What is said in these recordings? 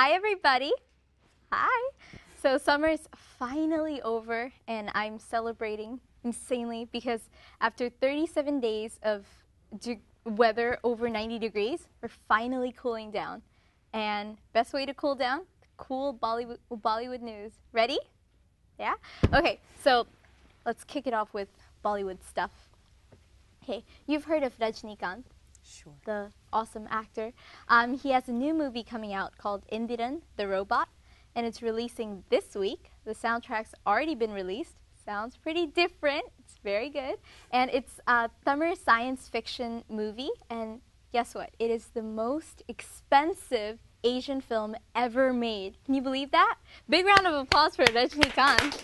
Hi, everybody. Hi. So summer's finally over, and I'm celebrating insanely because after 37 days of weather over 90 degrees, we're finally cooling down. And best way to cool down? Cool Bollywood news. Ready? Yeah? Okay, so let's kick it off with Bollywood stuff. Okay, you've heard of Rajnikant? Sure. The awesome actor. He has a new movie coming out called Indiran, the Robot, and it's releasing this week. The soundtrack's already been released. Sounds pretty different. It's very good. And it's a Tamil science fiction movie, and guess what? It is the most expensive Asian film ever made. Can you believe that? Big round of applause for Rajnikant.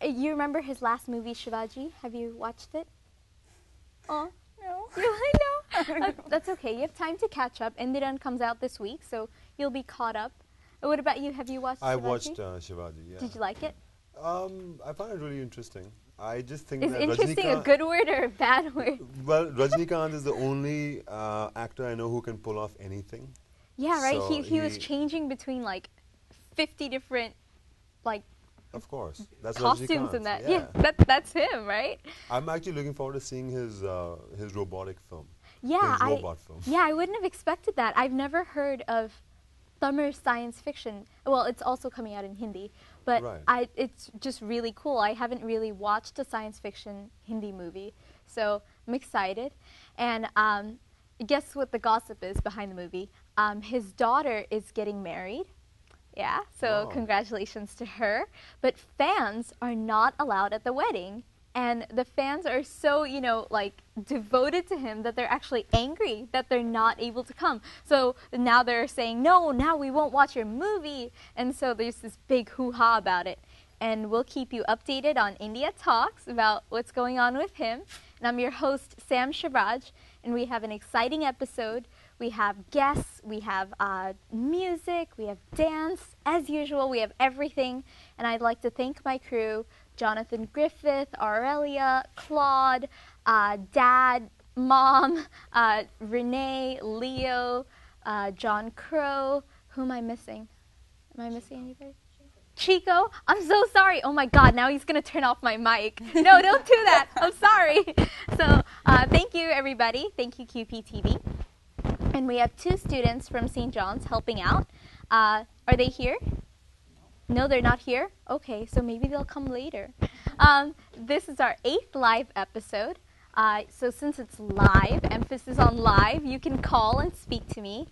You remember his last movie, Shivaji? Have you watched it? Oh, No. I know. That's okay. You have time to catch up. Indiran comes out this week, so you'll be caught up. What about you? Have you watched Shivaji? I watched Shivaji, yeah. Did you like it? I found it really interesting. I just think Is that interesting a good word or a bad word? Well, Rajnikant is the only actor I know who can pull off anything. Yeah, right? So He was changing between like 50 different like Of course, that's costumes Rajnikant. and that. Yeah, That's him, right? I'm actually looking forward to seeing his robotic film. Yeah, his robot film. Yeah, I wouldn't have expected that. I've never heard of Tamil science fiction. Well, it's also coming out in Hindi, but Right. it's just really cool. I haven't really watched a science fiction Hindi movie, so I'm excited. And guess what the gossip is behind the movie? His daughter is getting married. Yeah, so Wow. Congratulations to her. But fans are not allowed at the wedding. And the fans are so, like devoted to him that they're actually angry that they're not able to come. So now they're saying, no, now we won't watch your movie. And so there's this big hoo-ha about it. And we'll keep you updated on India Talks about what's going on with him. And I'm your host, Sam Shivraj, and we have an exciting episode. We have guests, we have music, we have dance. As usual, we have everything. And I'd like to thank my crew, Jonathan Griffith, Aurelia, Claude, Dad, Mom, Renee, Leo, John Crow. Who am I missing? Am I missing anybody? Chico, I'm so sorry. Oh my God, now he's going to turn off my mic. No, don't do that. I'm sorry. So thank you, everybody. Thank you, QPTV. And we have 2 students from St. John's helping out. Are they here? No, they're not here? Okay, so maybe they'll come later. This is our 8th live episode. So since it's live, emphasis on live, you can call and speak to me.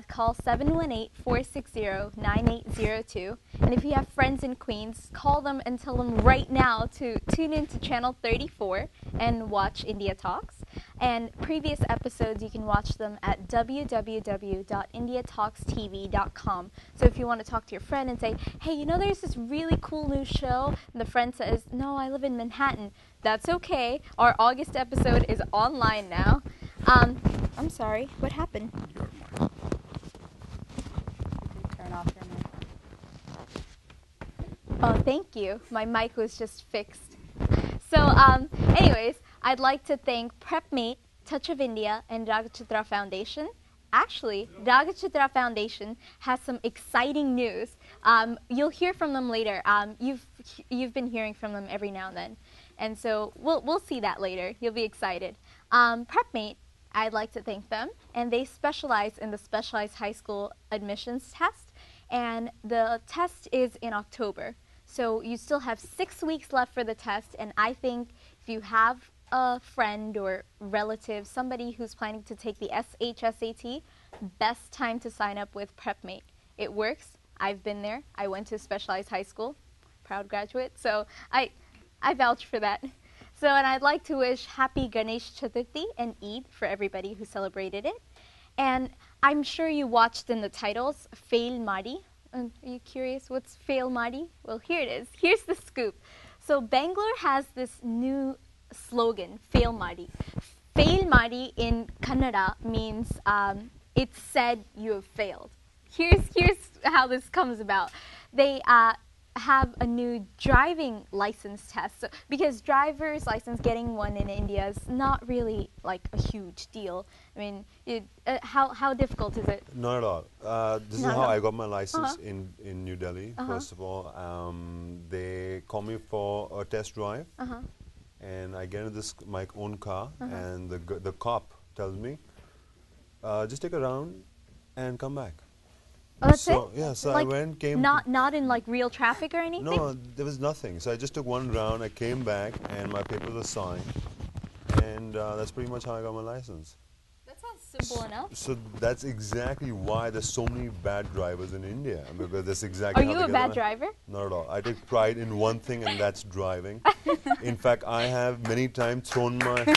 Call 718-460-9802. And if you have friends in Queens, call them and tell them right now to tune in to channel 34 and watch India Talks. And previous episodes, you can watch them at www.indiatalkstv.com. So if you want to talk to your friend and say, hey, there's this really cool new show, and the friend says, no, I live in Manhattan, that's okay. Our August episode is online now. I'm sorry, what happened? You can turn off your mic. Oh, thank you. My mic was just fixed. So, anyways, I'd like to thank PrepMate, Touch of India, and Ragachitra Foundation. Actually, Ragachitra Foundation has some exciting news. You'll hear from them later. You've been hearing from them every now and then. And so we'll see that later. You'll be excited. PrepMate, I'd like to thank them. And they specialize in the specialized high school admissions test. And the test is in October. So you still have 6 weeks left for the test. And I think if you have a friend or relative, somebody who's planning to take the SHSAT, best time to sign up with PrepMate. It works. I've been there. I went to specialized high school. Proud graduate. So I vouch for that. So, and I'd like to wish happy Ganesh Chaturthi and Eid for everybody who celebrated it. And I'm sure you watched in the titles, Fail Madi. Are you curious what's Fail Madi? Well, here it is. Here's the scoop. So Bangalore has this new slogan, Fail Madi. Fail Madi in Kannada means it's said you have failed. Here's how this comes about. They have a new driving license test. So, because driver's license, getting one in India is not really like a huge deal. I mean, how difficult is it? Not at all. This is Not at how all. I got my license in New Delhi. First of all, they call me for a test drive, and I get in my own car, and the cop tells me, just take a round and come back. Oh, that's So it? yeah, so Like, I went, came. not in like real traffic or anything? No, there was nothing. So I just took one round. I came back, and my papers were signed, and that's pretty much how I got my license. That sounds simple enough. So that's exactly why there's so many bad drivers in India, because that's exactly. Are how you they a get bad their driver? Not at all. I take pride in one thing, and that's driving. In fact, I have many times thrown my.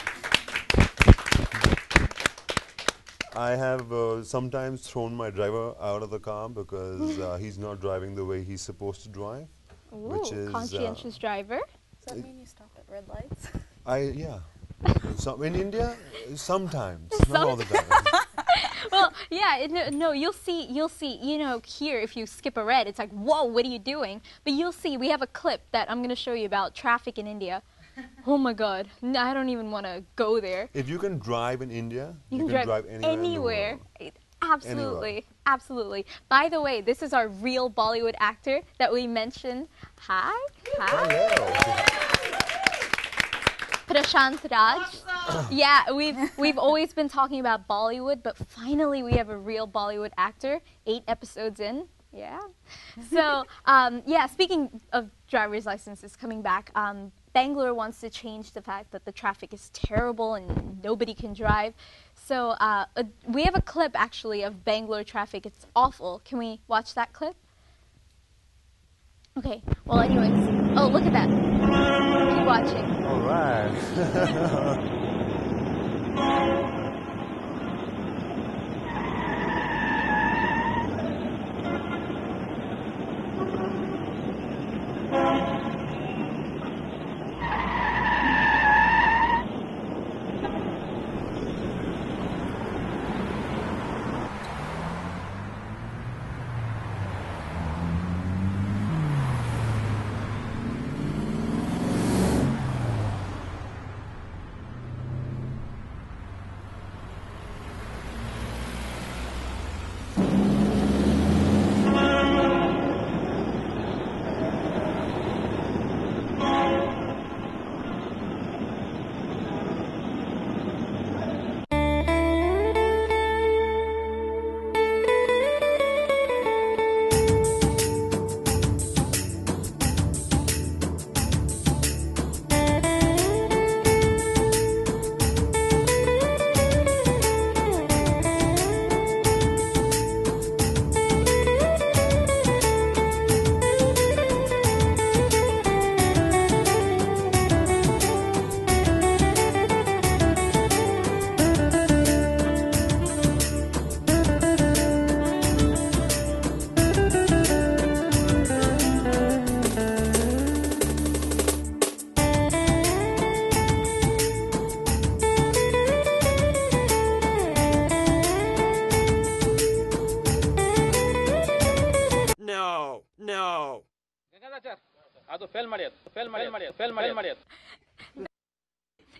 I have sometimes thrown my driver out of the car because he's not driving the way he's supposed to drive, which Ooh, is conscientious driver. Does that mean you stop at red lights? yeah. So in India, sometimes, not all the time. Well, yeah, no, you'll see, here if you skip a red, it's like, whoa, what are you doing? But you'll see, we have a clip that I'm going to show you about traffic in India. Oh my God, no, I don't even want to go there. If you can drive in India, You can drive anywhere. In the world. Absolutely, Anywhere. absolutely. By the way, this is our real Bollywood actor that we mentioned. Hi. Hello. Prashant Raj. Yeah, we've always been talking about Bollywood, but finally we have a real Bollywood actor. 8 episodes in. Yeah. So, yeah, speaking of driver's licenses coming back, Bangalore wants to change the fact that the traffic is terrible and nobody can drive. So we have a clip, actually, of Bangalore traffic. It's awful. Can we watch that clip? Okay. Well, anyways. Oh, look at that. Keep watching. All right.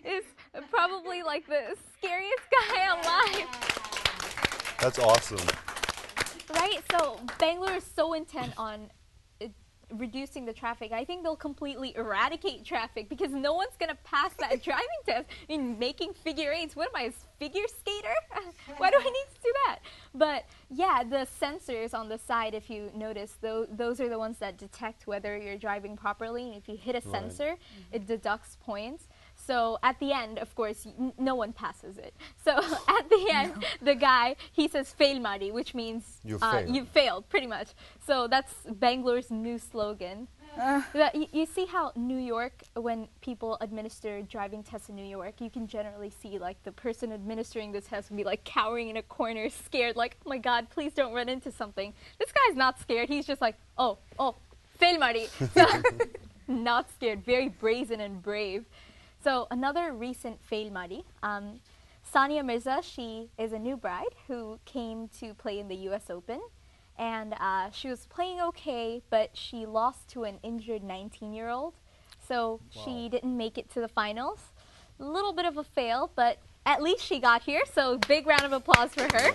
Is probably like the scariest guy alive. That's awesome. Right? So Bangalore is so intent on reducing the traffic. I think they'll completely eradicate traffic because no one's going to pass that driving test. I mean, making figure eights, what am I, a figure skater? Why do I need to do that? But yeah, the sensors on the side, if you notice, those are the ones that detect whether you're driving properly. And if you hit a sensor, it deducts points. So at the end, of course, no one passes it. So at the end, the guy, he says, fail Madi, which means you failed, pretty much. So that's Bangalore's new slogan. You see how New York, when people administer driving tests in New York, you can generally see like the person administering the test will be like cowering in a corner, scared, like, oh my God, please don't run into something. This guy's not scared. He's just like, oh, fail Madi. So, not scared, very brazen and brave. So another recent fail Madi, Sania Mirza, she is a new bride who came to play in the US Open. and she was playing okay, but she lost to an injured 19-year-old. So she didn't make it to the finals. A little bit of a fail, but at least she got here, so big round of applause for her.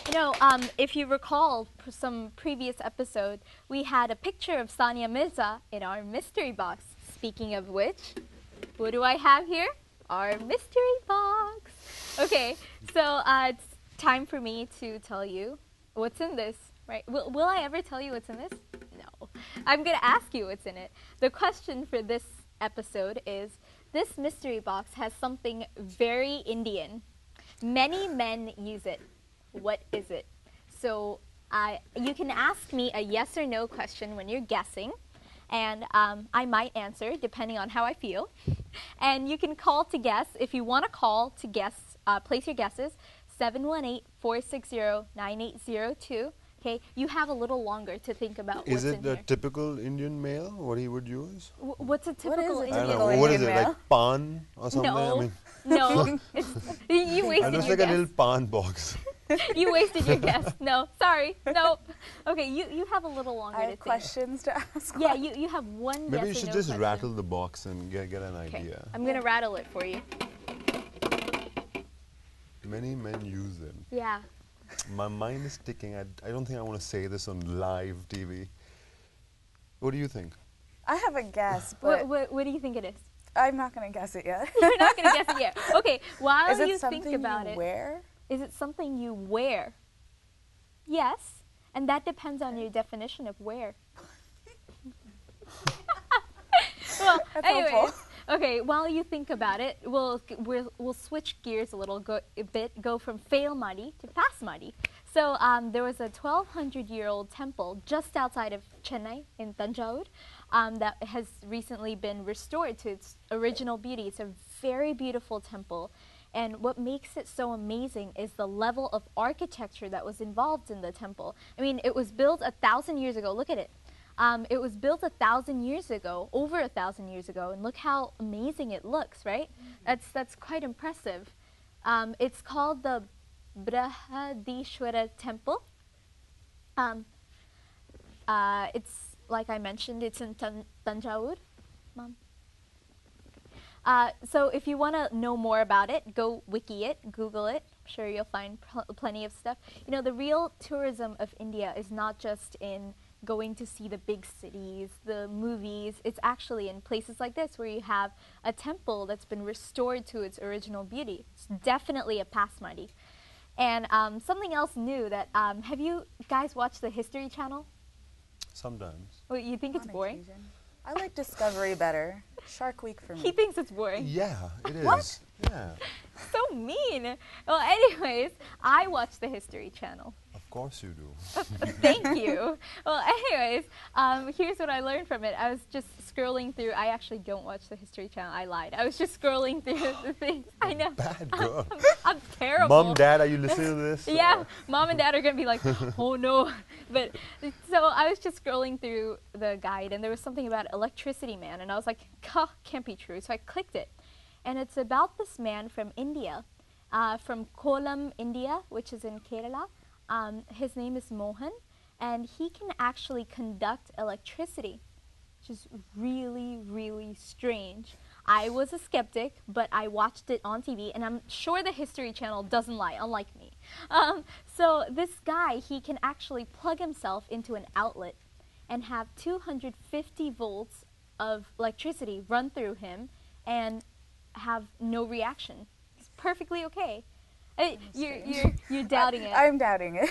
You know, if you recall some previous episode, we had a picture of Sania Mirza in our mystery box. Speaking of which, what do I have here? Our mystery box. Okay, so it's time for me to tell you what's in this, right? Will I ever tell you what's in this? No. I'm going to ask you what's in it. The question for this episode is, this mystery box has something very Indian. Many men use it. What is it? So you can ask me a yes or no question when you're guessing, and I might answer depending on how I feel. And you can call to guess. If you want to call to guess, place your guesses, 718-460-9802. Okay, you have a little longer to think about what's in here. Is it a typical Indian male, what he would use? What's a typical I Indian don't know. male? What is it, like pan or something? No, I mean, no. You wasted it looks your like a guess. little pan box. You wasted your guess. No, sorry. No. Okay, you have a little longer I to have think. questions to ask. Yeah, you have one Maybe yes you or should no just question. rattle the box and get an Okay, idea. I'm going to rattle it for you. Many men use them. Yeah. My mind is ticking. I don't think I want to say this on live TV. What do you think? I have a guess, but What do you think it is? I'm not going to guess it yet. You're not going to guess it yet. Okay, while Is it you something think about you it. wear? Is it something you wear? Yes, and that depends on your definition of wear. Well, That's anyways, helpful. okay. While you think about it, we'll switch gears a little, go from fail muddy to pass muddy. So there was a 1,200-year-old temple just outside of Chennai in Tanjore that has recently been restored to its original beauty. It's a very beautiful temple. And what makes it so amazing is the level of architecture that was involved in the temple. I mean, it was built 1,000 years ago. Look at it. It was built 1,000 years ago, over 1,000 years ago, and look how amazing it looks, right? That's quite impressive. It's called the Brihadishwara Temple. It's, like I mentioned, it's in Tanjore. Mom. So if you want to know more about it, go wiki it, Google it. I'm sure you'll find plenty of stuff. You know, the real tourism of India is not just in going to see the big cities, the movies. It's actually in places like this where you have a temple that's been restored to its original beauty. It's definitely a pasmadi. And something else new that, have you guys watched the History Channel? Sometimes. Well, you think it's On boring? occasion. I like Discovery better. Shark Week for me. He thinks it's boring. Yeah, it is. What? Yeah. So mean. Well, anyways, I watch the History Channel. Of course you do. Thank you. Well, anyways, here's what I learned from it. I was just scrolling through. I actually don't watch the History Channel. I lied. I was just scrolling through the things. I know. Bad girl. I'm terrible. Mom, Dad, are you listening to this? Yeah, Mom and Dad are going to be like, oh no. But so I was just scrolling through the guide, and there was something about Electricity Man, and I was like, can't be true. So I clicked it. And it's about this man from India, from Kollam, India, which is in Kerala. His name is Mohan, and he can actually conduct electricity, which is really, really strange. I was a skeptic, but I watched it on TV, and I'm sure the History Channel doesn't lie, unlike me. So this guy, he can actually plug himself into an outlet and have 250 volts of electricity run through him and have no reaction. It's perfectly okay. You're doubting it. I'm doubting it.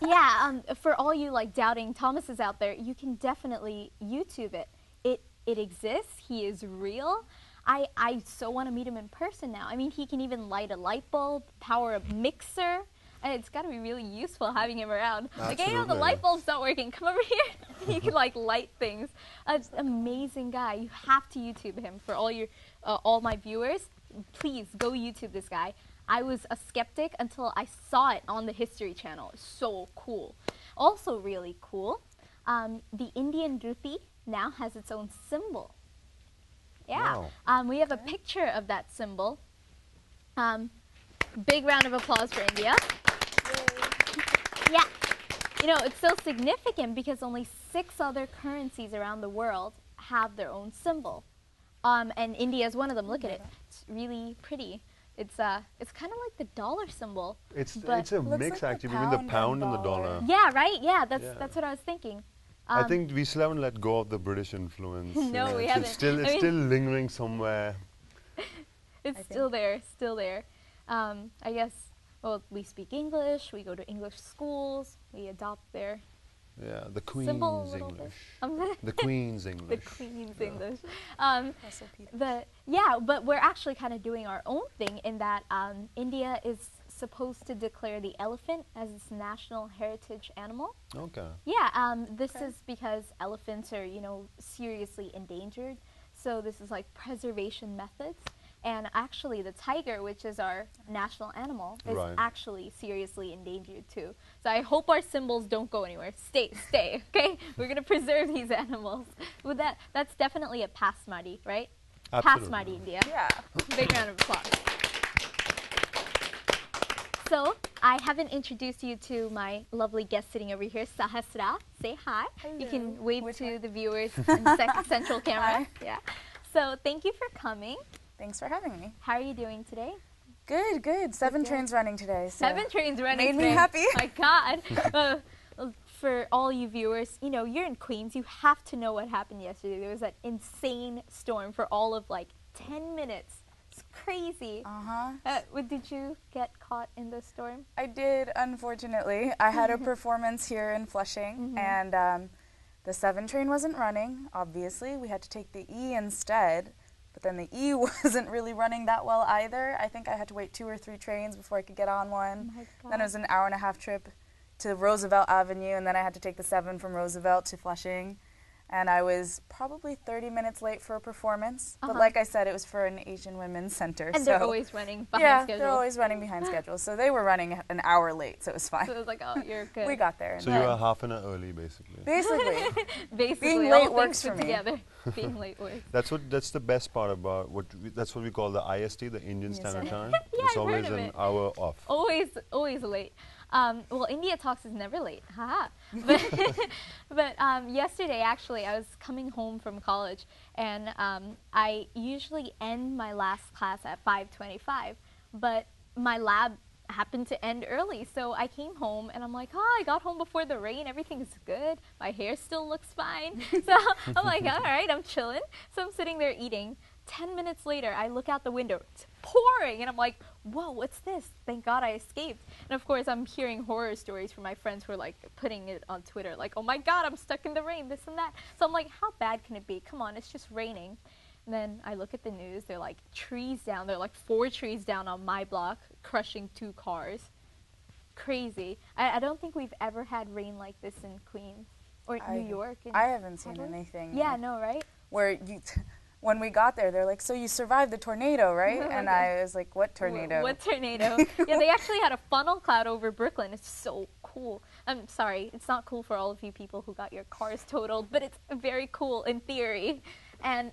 Yeah, for all you like doubting Thomases out there, you can definitely YouTube it. It exists. He is real. I so want to meet him in person now. I mean, he can even light a light bulb, power a mixer. And it's got to be really useful having him around. Like, hey, the light bulb's not working. Come over here. You can like light things. It's an amazing guy. You have to YouTube him. For all my viewers, please go YouTube this guy. I was a skeptic until I saw it on the History Channel. It's so cool. Also really cool, the Indian rupee now has its own symbol. Yeah. Wow. We have a picture of that symbol. Big round of applause for India. Yay. Yeah. It's so significant because only 6 other currencies around the world have their own symbol. And India is one of them. Look at it. It's really pretty. It's kind of like the dollar symbol. It's a mix like actually between the pound and the dollar. Yeah, right? Yeah, that's what I was thinking. I think we still haven't let go of the British influence. No, we haven't. It's still lingering somewhere. It's still there. I guess, well, we speak English, we go to English schools, we adopt their the Queen's English. The Queen's English. The Queen's English. But we're actually kind of doing our own thing in that India is supposed to declare the elephant as its national heritage animal. Okay. Yeah, this is because elephants are, seriously endangered. So this is like preservation methods. And actually the tiger, which is our national animal, is actually seriously endangered too. So I hope our symbols don't go anywhere. Stay, okay? We're going to preserve these animals. With that's definitely a pass Madi, right? Absolutely. Pass Madi, India. Yeah. Big round of applause. So I haven't introduced you to my lovely guest sitting over here, Sahasra. Say hi. Hello. You can wave to the viewers in central camera. Hi. Yeah. So thank you for coming. Thanks for having me. How are you doing today? Good. 7 trains running today. So 7 trains running made today. me happy. My God. For all you viewers, you're in Queens. You have to know what happened yesterday. There was that insane storm for all of like 10 minutes. It's crazy. Did you get caught in the storm? I did, unfortunately. I had a performance here in Flushing, and the 7 train wasn't running, obviously. We had to take the E instead. But then the E wasn't really running that well either. I think I had to wait 2 or 3 trains before I could get on one. Then it was an hour-and-a-half trip to Roosevelt Avenue, and then I had to take the 7 from Roosevelt to Flushing. And I was probably 30 minutes late for a performance. But like I said, it was for an Asian Women's Center. And they're always running behind schedule. Yeah, they're always running behind schedule. So they were running an hour late, so it was fine. So it was like, oh, you're good. We got there. So you were half an hour early, basically. Basically, being late works for me. Together. Being late works. That's the best part about that's what we call the IST, the Indian Standard Time. Yeah, it's I've always heard of an it. hour off. Always late. Well, India Talks is never late. Haha. But yesterday, actually, I was coming home from college, and I usually end my last class at 5:25, but my lab happened to end early, so I came home, and I'm like, I got home before the rain. Everything's good. My hair still looks fine. So I'm like, all right, I'm chilling. So I'm sitting there eating. 10 minutes later, I look out the window. It's pouring, and I'm like, whoa, what's this? Thank God I escaped. And of course, I'm hearing horror stories from my friends who are like putting it on Twitter, like, oh my God, I'm stuck in the rain, this and that. So I'm like, how bad can it be? Come on, it's just raining. And then I look at the news. They're like trees down. They're like 4 trees down on my block, crushing 2 cars. Crazy. I don't think we've ever had rain like this in Queens or New York. I haven't seen anything. Yeah, no, right? Where you... When we got there, they're like, so you survived the tornado, right? And I was like, what tornado? What tornado? Yeah, they actually had a funnel cloud over Brooklyn. It's so cool. I'm sorry, it's not cool for all of you people who got your cars totaled, but it's very cool in theory. And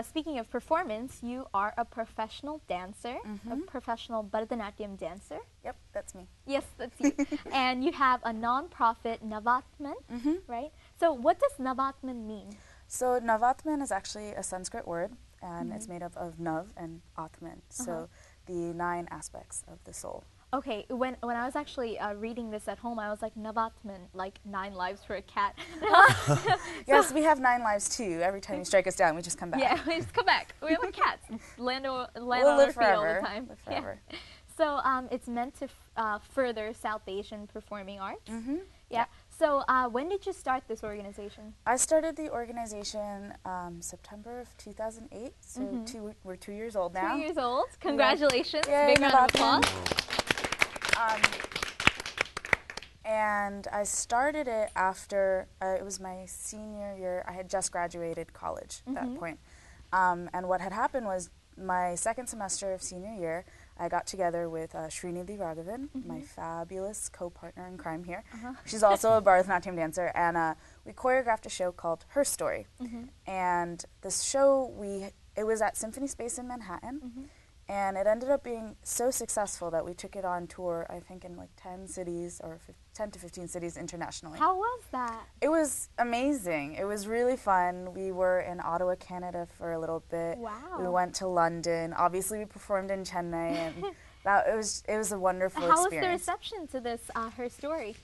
speaking of performance, you are a professional dancer, a professional Bharatanatyam dancer. Yep, that's me. Yes, that's you. And you have a non-profit Navatman, right? So what does Navatman mean? So Navatman is actually a Sanskrit word, and it's made up of Nav and Atman, so the 9 aspects of the soul. Okay, when I was actually reading this at home, I was like, Navatman, like 9 lives for a cat. Yes, we have 9 lives too. Every time you strike us down, we just come back. Yeah, we just come back. We're like cats. Land on we'll our live feet forever. all the time. Live forever. Yeah. So it's meant to further South Asian performing arts. Yeah. So when did you start this organization? I started the organization September of 2008, so we're 2 years old now. 2 years old. Congratulations. Yay, Big round of applause. And I started it after, it was my senior year. I had just graduated college at that point. And what had happened was my second semester of senior year, I got together with Srinidhi Raghavan, my fabulous co-partner in crime here. She's also a Bharatanatyam dancer, and we choreographed a show called Her Story. And this show, it was at Symphony Space in Manhattan, And it ended up being so successful that we took it on tour, I think, in like 10 cities or 10 to 15 cities internationally. How was that? It was amazing. It was really fun. We were in Ottawa, Canada for a little bit. Wow. We went to London. Obviously, we performed in Chennai, and it was a wonderful How experience. was the reception to this, her story?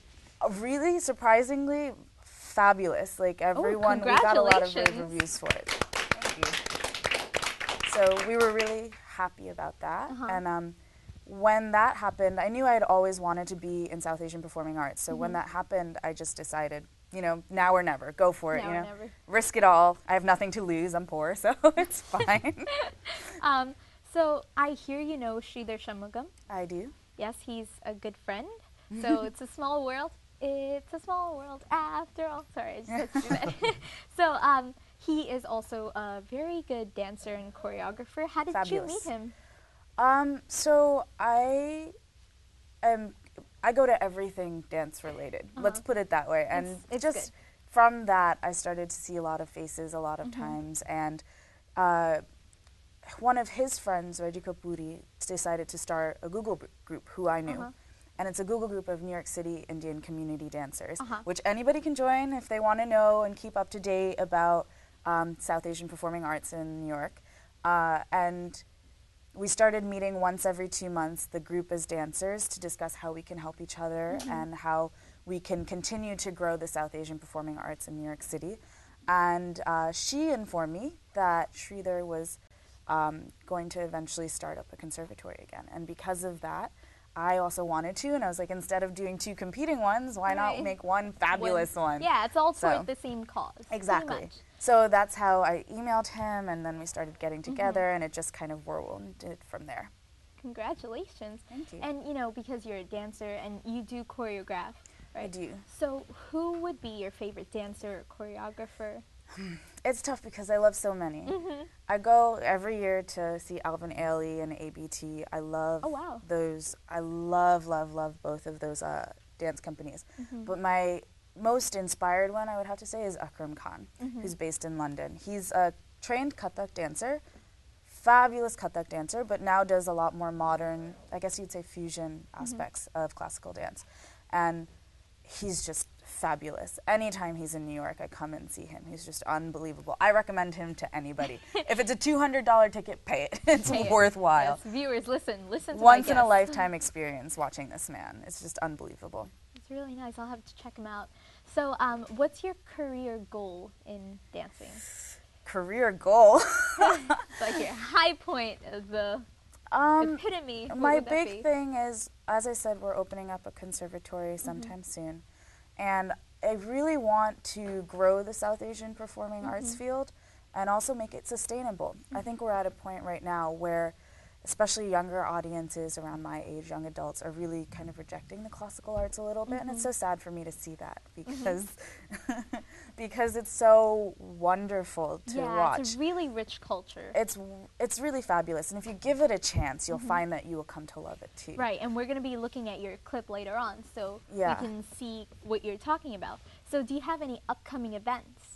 Really, surprisingly, fabulous. Like everyone, we got a lot of rave reviews for it. Thank you. So we were really happy about that. And when that happened, I knew I had always wanted to be in South Asian performing arts. So when that happened, I just decided, you know, now or never, go for it. Now you know, or never. Risk it all. I have nothing to lose. I'm poor, so it's fine. So I hear you know Sridhar Shanmugam. I do. Yes, he's a good friend. So it's a small world. It's a small world after all. Sorry, I just had to do that. So he is also a very good dancer and choreographer. How did you meet him? So I go to everything dance related. Let's put it that way. And it's just good. From that, I started to see a lot of faces a lot of times. And one of his friends, Reggie Kapuri, decided to start a Google group, who I knew. And it's a Google group of New York City Indian community dancers, which anybody can join if they want to know and keep up to date about South Asian performing arts in New York. And we started meeting once every 2 months, the group as dancers, to discuss how we can help each other and how we can continue to grow the South Asian performing arts in New York City. And she informed me that Sridhar was going to eventually start up a conservatory again. And because of that, I also wanted to, and I was like, instead of doing 2 competing ones, why not make one fabulous one? Yeah, it's all toward the same cause. Exactly. So that's how I emailed him, and then we started getting together, and it just kind of whirled from there. Congratulations. Thank you. And, you know, because you're a dancer and you do choreograph, right? I do. So who would be your favorite dancer or choreographer? It's tough because I love so many. I go every year to see Alvin Ailey and ABT. I love those. I love both of those dance companies. But my most inspired one, I would have to say, is Akram Khan, who's based in London. He's a trained Kathak dancer, fabulous Kathak dancer, but now does a lot more modern, I guess you'd say fusion aspects of classical dance. And he's just fabulous. Anytime he's in New York, I come and see him. He's just unbelievable. I recommend him to anybody. If it's a $200 ticket, pay it. It's worthwhile. Yes, viewers, listen to Once in a lifetime experience watching this man. It's just unbelievable. It's really nice. I'll have to check him out. So, what's your career goal in dancing? Career goal? It's like your high point of the epitome. My big thing is, as I said, we're opening up a conservatory sometime soon. And I really want to grow the South Asian performing arts field and also make it sustainable. I think we're at a point right now where especially younger audiences around my age, young adults, are really kind of rejecting the classical arts a little bit. And it's so sad for me to see that because because it's so wonderful to watch. Yeah, it's a really rich culture. It's really fabulous. And if you give it a chance, you'll find that you will come to love it too. Right, and we're going to be looking at your clip later on, so we can see what you're talking about. So do you have any upcoming events?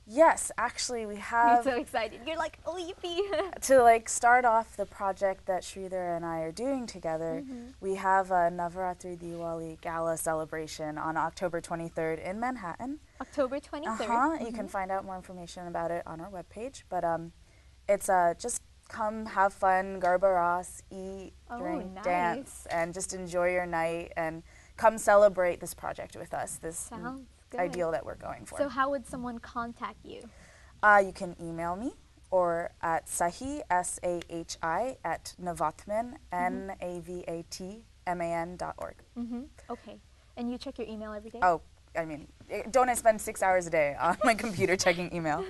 Yes, actually we have. You're so excited. You're like, oh, yippee. To like start off the project that Sridhar and I are doing together, we have a Navaratri Diwali gala celebration on October 23rd in Manhattan. October 23rd. You can find out more information about it on our webpage. But it's just come have fun, garba ras, eat, drink, dance, and just enjoy your night and come celebrate this project with us. This ideal that we're going for. So how would someone contact you? You can email me or at Sahi, S-A-H-I, at Navatman, Navatman.org. Okay. And you check your email every day? Oh, I mean, don't I spend 6 hours a day on my computer checking email?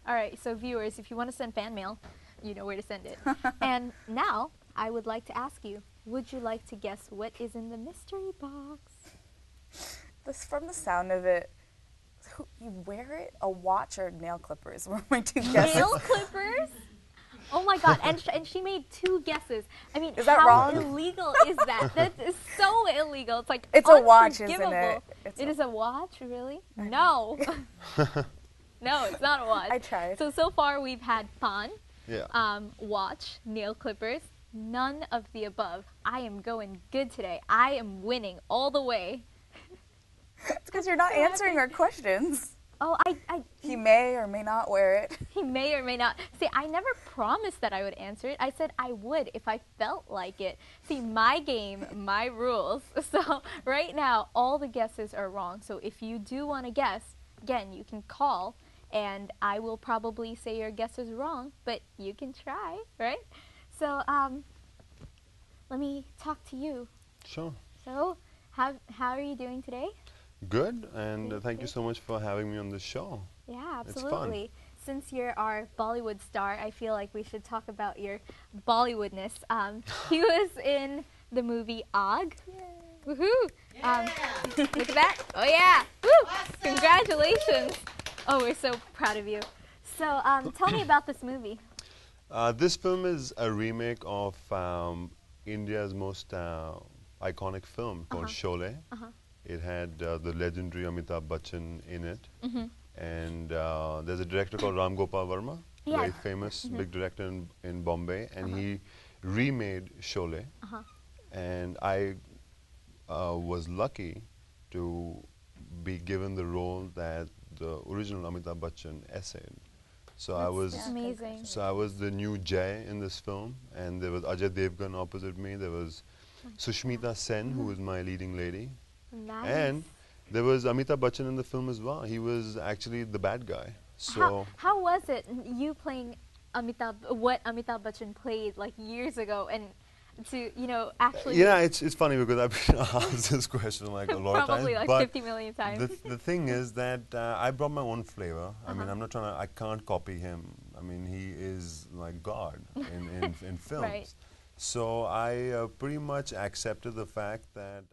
All right, so viewers, if you want to send fan mail, you know where to send it. And now, I would like to ask you, would you like to guess what is in the mystery box? From the sound of it, you wear it? A watch or nail clippers were my 2 guesses. Nail clippers? Oh my god, and she made 2 guesses. I mean, is that how wrong? Illegal is that? That is so illegal. It's like it's a watch, isn't it? It is a watch, really? No. No, it's not a watch. I tried. So far we've had fan, Yeah. watch, nail clippers, none of the above. I am going good today. I am winning all the way. It's because you're not answering our questions. Oh, He may or may not wear it. He may or may not. See, I never promised that I would answer it. I said I would if I felt like it. See, my game, my rules. So right now, all the guesses are wrong. So if you do want to guess, again, you can call, and I will probably say your guess is wrong, but you can try, right? So let me talk to you. Sure. So how are you doing today? Good, and thank you so much for having me on the show. Yeah, It's fun. absolutely. Since you're our Bollywood star, I feel like we should talk about your Bollywoodness. He was in the movie Og. Woohoo! Look at that. Oh yeah! Woo! Awesome. Congratulations! Oh, we're so proud of you. So, tell me about this movie. This film is a remake of India's most iconic film called Sholay. It had the legendary Amitabh Bachchan in it. And there's a director called Ram Gopal Verma, very famous big director in Bombay, and he remade Sholay. And I was lucky to be given the role that the original Amitabh Bachchan essayed. So That's amazing. So I was the new Jai in this film, and there was Ajay Devgan opposite me. There was Sushmita Sen, who was my leading lady. Nice. And there was Amitabh Bachchan in the film as well. He was actually the bad guy. So how was it, you playing what Amitabh Bachchan played like years ago, and to, actually... Yeah, it's funny because I've been asked this question like a lot of times. Probably like but 50 million times. the thing is that I brought my own flavor. I mean, I'm not trying to, I can't copy him. I mean, he is like God in films. Right. So I pretty much accepted the fact that